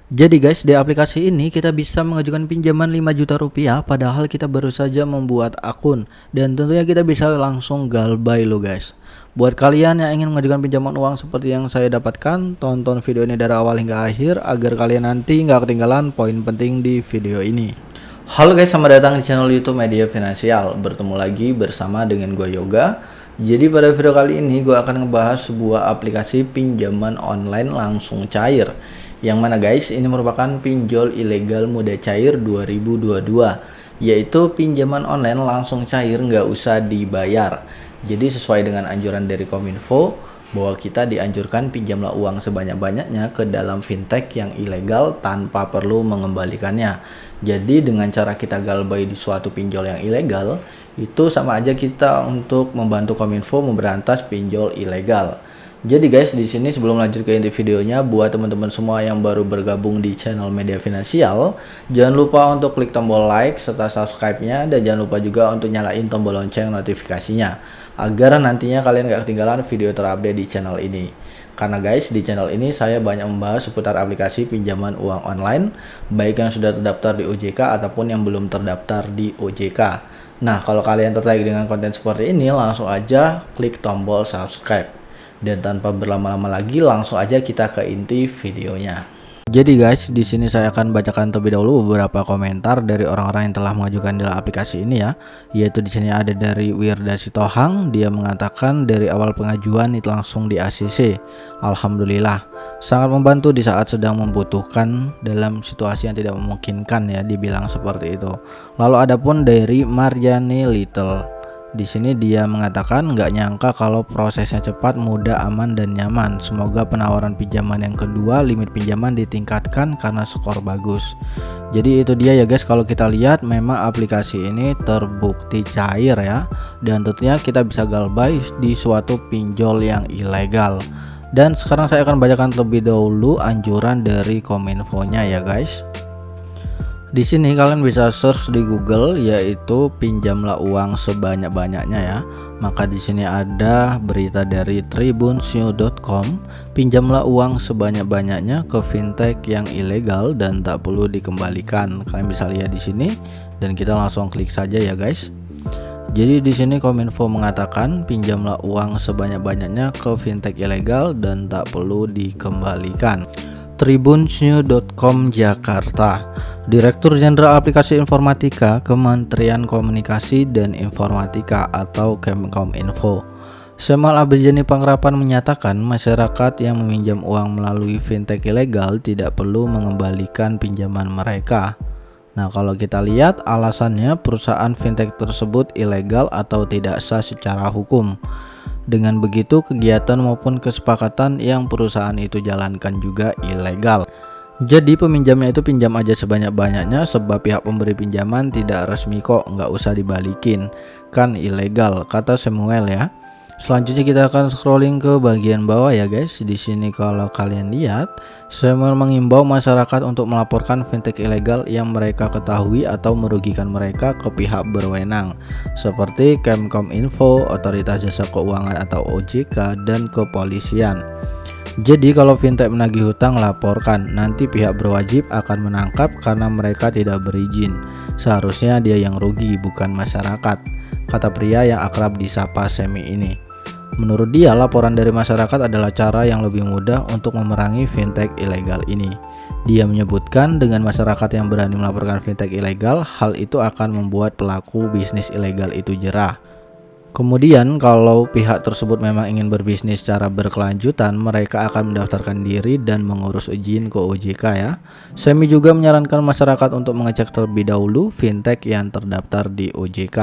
Jadi guys, di aplikasi ini kita bisa mengajukan pinjaman 5 juta rupiah padahal kita baru saja membuat akun, dan tentunya kita bisa langsung galbay lo guys. Buat kalian yang ingin mengajukan pinjaman uang seperti yang saya dapatkan, tonton video ini dari awal hingga akhir agar kalian nanti nggak ketinggalan poin penting di video ini. Halo guys, selamat datang di channel YouTube Media Finansial. Bertemu lagi bersama dengan gue Yoga. Jadi pada video kali ini gue akan ngebahas sebuah aplikasi pinjaman online langsung cair. Yang mana guys, ini merupakan pinjol ilegal muda cair 2022, yaitu pinjaman online langsung cair nggak usah dibayar. Jadi sesuai dengan anjuran dari Kominfo bahwa kita dianjurkan pinjamlah uang sebanyak-banyaknya ke dalam fintech yang ilegal tanpa perlu mengembalikannya. Jadi dengan cara kita galbay di suatu pinjol yang ilegal, itu sama aja kita untuk membantu Kominfo memberantas pinjol ilegal. Jadi guys, di sini sebelum lanjut ke inti videonya, buat teman-teman semua yang baru bergabung di channel Media Finansial, jangan lupa untuk klik tombol like serta subscribe-nya, dan jangan lupa juga untuk nyalain tombol lonceng notifikasinya agar nantinya kalian gak ketinggalan video terupdate di channel ini. Karena guys, di channel ini saya banyak membahas seputar aplikasi pinjaman uang online, baik yang sudah terdaftar di OJK ataupun yang belum terdaftar di OJK. Nah, kalau kalian tertarik dengan konten seperti ini, langsung aja klik tombol subscribe. Dan tanpa berlama-lama lagi, langsung aja kita ke inti videonya. Jadi guys, di sini saya akan bacakan terlebih dahulu beberapa komentar dari orang-orang yang telah mengajukan dalam aplikasi ini ya. Yaitu di sini ada dari Wirda Sitohang, dia mengatakan dari awal pengajuan itu langsung di ACC. Alhamdulillah, sangat membantu di saat sedang membutuhkan dalam situasi yang tidak memungkinkan ya, dibilang seperti itu. Lalu ada pun dari Mariani Little. Di sini dia mengatakan nggak nyangka kalau prosesnya cepat, mudah, aman, dan nyaman. Semoga penawaran pinjaman yang kedua limit pinjaman ditingkatkan karena skor bagus. Jadi itu dia ya guys, kalau kita lihat memang aplikasi ini terbukti cair ya. Dan tentunya kita bisa galbay di suatu pinjol yang ilegal. Dan sekarang saya akan bacakan terlebih dahulu anjuran dari Kominfo-nya ya guys. Di sini kalian bisa search di Google yaitu pinjamlah uang sebanyak-banyaknya ya. Maka di sini ada berita dari tribunnews.com, pinjamlah uang sebanyak-banyaknya ke fintech yang ilegal dan tak perlu dikembalikan. Kalian bisa lihat di sini dan kita langsung klik saja ya guys. Jadi di sini Kominfo mengatakan pinjamlah uang sebanyak-banyaknya ke fintech ilegal dan tak perlu dikembalikan. tribunnews.com Jakarta. Direktur Jenderal Aplikasi Informatika Kementerian Komunikasi dan Informatika atau Kemkominfo, Semal Abrijani Pangrapan menyatakan masyarakat yang meminjam uang melalui fintech ilegal tidak perlu mengembalikan pinjaman mereka. Nah, kalau kita lihat alasannya perusahaan fintech tersebut ilegal atau tidak sah secara hukum. Dengan begitu kegiatan maupun kesepakatan yang perusahaan itu jalankan juga ilegal. Jadi peminjamnya itu pinjam aja sebanyak-banyaknya sebab pihak pemberi pinjaman tidak resmi kok, nggak usah dibalikin, kan ilegal, kata Samuel ya. Selanjutnya kita akan scrolling ke bagian bawah ya guys. Di sini kalau kalian lihat, Samuel mengimbau masyarakat untuk melaporkan fintech ilegal yang mereka ketahui atau merugikan mereka ke pihak berwenang seperti Kemkominfo, Otoritas Jasa Keuangan atau OJK, dan kepolisian. Jadi kalau fintech menagih hutang, laporkan, nanti pihak berwajib akan menangkap karena mereka tidak berizin. Seharusnya dia yang rugi, bukan masyarakat, kata pria yang akrab disapa Semi ini. Menurut dia, laporan dari masyarakat adalah cara yang lebih mudah untuk memerangi fintech ilegal ini. Dia menyebutkan dengan masyarakat yang berani melaporkan fintech ilegal, hal itu akan membuat pelaku bisnis ilegal itu jerah. Kemudian kalau pihak tersebut memang ingin berbisnis secara berkelanjutan, mereka akan mendaftarkan diri dan mengurus izin ke OJK ya. Semi juga menyarankan masyarakat untuk mengecek terlebih dahulu fintech yang terdaftar di OJK.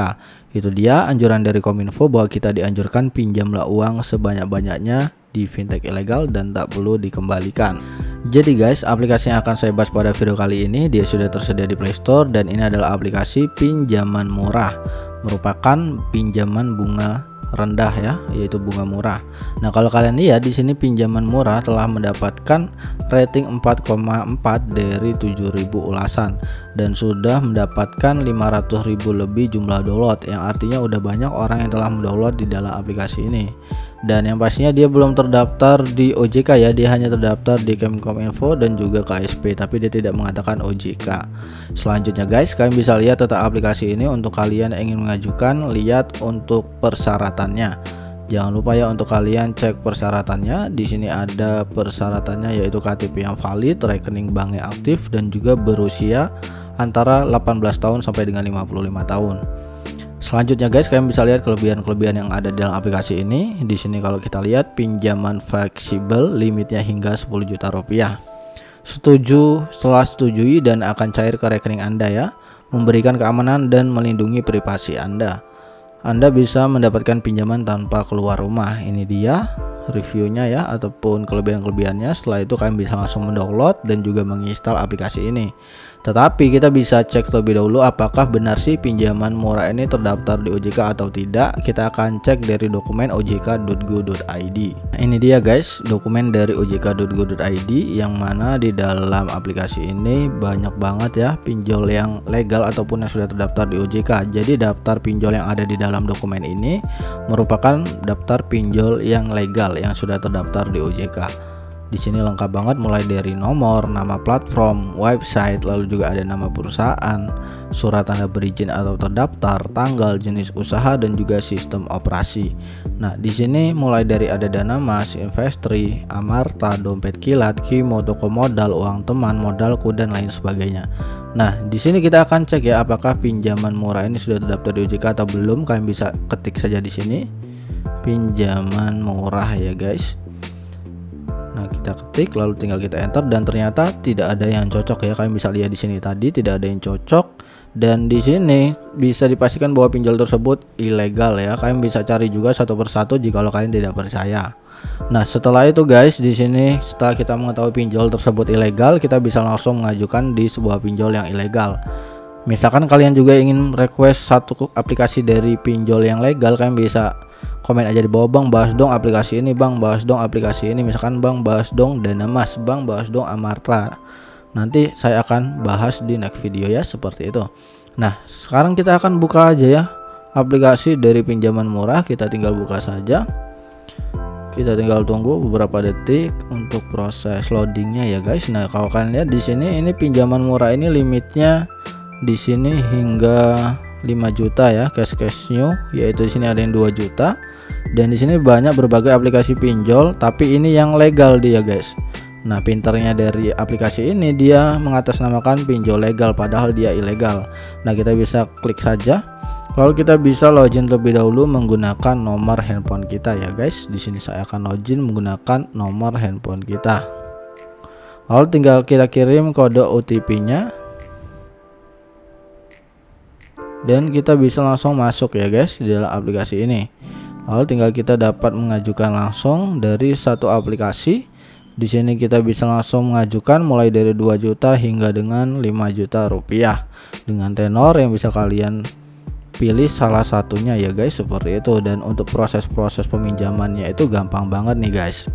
Itu dia anjuran dari Kominfo bahwa kita dianjurkan pinjamlah uang sebanyak-banyaknya di fintech ilegal dan tak perlu dikembalikan. Jadi guys, aplikasi yang akan saya bahas pada video kali ini dia sudah tersedia di Play Store dan ini adalah aplikasi pinjaman murah. Merupakan pinjaman bunga rendah ya, yaitu bunga murah. Nah, kalau kalian lihat di sini pinjaman murah telah mendapatkan rating 4,4 dari 7.000 ulasan dan sudah mendapatkan 500.000 lebih jumlah download, yang artinya udah banyak orang yang telah mendownload di dalam aplikasi ini. Dan yang pastinya dia belum terdaftar di OJK ya, dia hanya terdaftar di Kemkominfo dan juga KSP, tapi dia tidak mengatakan OJK. Selanjutnya guys, kalian bisa lihat tentang aplikasi ini. Untuk kalian yang ingin mengajukan, lihat untuk persyaratannya. Jangan lupa ya untuk kalian cek persyaratannya. Di sini ada persyaratannya, yaitu KTP yang valid, rekening bank yang aktif, dan juga berusia antara 18 tahun sampai dengan 55 tahun. Selanjutnya guys, kalian bisa lihat kelebihan-kelebihan yang ada dalam aplikasi ini. Di sini kalau kita lihat pinjaman fleksibel, limitnya hingga 10 juta rupiah. Setelah setujui dan akan cair ke rekening Anda ya. Memberikan keamanan dan melindungi privasi Anda. Anda bisa mendapatkan pinjaman tanpa keluar rumah. Ini dia reviewnya ya, ataupun kelebihan-kelebihannya. Setelah itu kalian bisa langsung mendownload dan juga menginstal aplikasi ini. Tetapi kita bisa cek terlebih dahulu apakah benar sih pinjaman murah ini terdaftar di OJK atau tidak. Kita akan cek dari dokumen ojk.go.id. Ini dia guys, dokumen dari ojk.go.id, yang mana di dalam aplikasi ini banyak banget ya pinjol yang legal ataupun yang sudah terdaftar di OJK. Jadi daftar pinjol yang ada di dalam dokumen ini merupakan daftar pinjol yang legal yang sudah terdaftar di OJK. Di sini lengkap banget, mulai dari nomor, nama platform, website, lalu juga ada nama perusahaan, surat tanda berizin atau terdaftar, tanggal, jenis usaha, dan juga sistem operasi. Nah, di sini mulai dari ada Dana Mas, Investri, Amarta, Dompet Kilat, Kimo, Toko Modal, Uang Teman, Modalku, dan lain sebagainya. Nah, di sini kita akan cek ya apakah pinjaman murah ini sudah terdaftar di OJK atau belum. Kalian bisa ketik saja di sini pinjaman murah ya guys. Nah, kita ketik lalu tinggal kita enter, dan ternyata tidak ada yang cocok ya. Kalian bisa lihat di sini tadi tidak ada yang cocok, dan di sini bisa dipastikan bahwa pinjol tersebut ilegal ya. Kalian bisa cari juga satu persatu jika kalian tidak percaya. Nah, setelah itu guys, di sini setelah kita mengetahui pinjol tersebut ilegal, kita bisa langsung mengajukan di sebuah pinjol yang ilegal. Misalkan kalian juga ingin request satu aplikasi dari pinjol yang legal, kalian bisa komen aja di bawah, bang bahas dong aplikasi ini, bang bahas dong aplikasi ini. Misalkan bang bahas dong Dana Mas, bang bahas dong Amarta. Nanti saya akan bahas di next video ya, seperti itu. Nah, sekarang kita akan buka aja ya aplikasi dari pinjaman murah. Kita tinggal buka saja. Kita tinggal tunggu beberapa detik untuk proses loadingnya ya guys. Nah, kalau kalian lihat di sini, ini pinjaman murah ini limitnya di sini hingga 5 juta ya, cash new, yaitu di sini ada yang 2 juta. Dan di sini banyak berbagai aplikasi pinjol, tapi ini yang legal dia guys. Nah, pinternya dari aplikasi ini, dia mengatasnamakan pinjol legal padahal dia ilegal. Nah, kita bisa klik saja. Lalu kita bisa login terlebih dahulu menggunakan nomor handphone kita ya guys. Di sini saya akan login menggunakan nomor handphone kita. Lalu tinggal kita kirim kode OTP-nya. Dan kita bisa langsung masuk ya guys di dalam aplikasi ini. Lalu tinggal kita dapat mengajukan langsung dari satu aplikasi. Di sini kita bisa langsung mengajukan mulai dari 2 juta hingga dengan 5 juta rupiah dengan tenor yang bisa kalian pilih salah satunya ya guys, seperti itu. Dan untuk proses-proses peminjamannya itu gampang banget nih guys.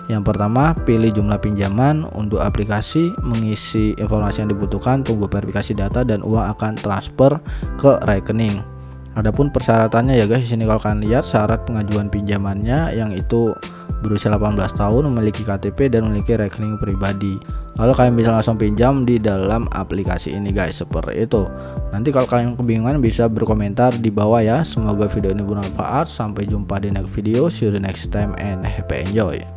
Yang pertama, pilih jumlah pinjaman. Untuk aplikasi, mengisi informasi yang dibutuhkan, tunggu verifikasi data, dan uang akan transfer ke rekening. Adapun persyaratannya ya guys, di sini kalau kalian lihat syarat pengajuan pinjamannya, yang itu berusia 18 tahun, memiliki KTP, dan memiliki rekening pribadi. Lalu kalian bisa langsung pinjam di dalam aplikasi ini guys, seperti itu. Nanti kalau kalian kebingungan bisa berkomentar di bawah ya. Semoga video ini bermanfaat. Sampai jumpa di next video. See you the next time and happy enjoy.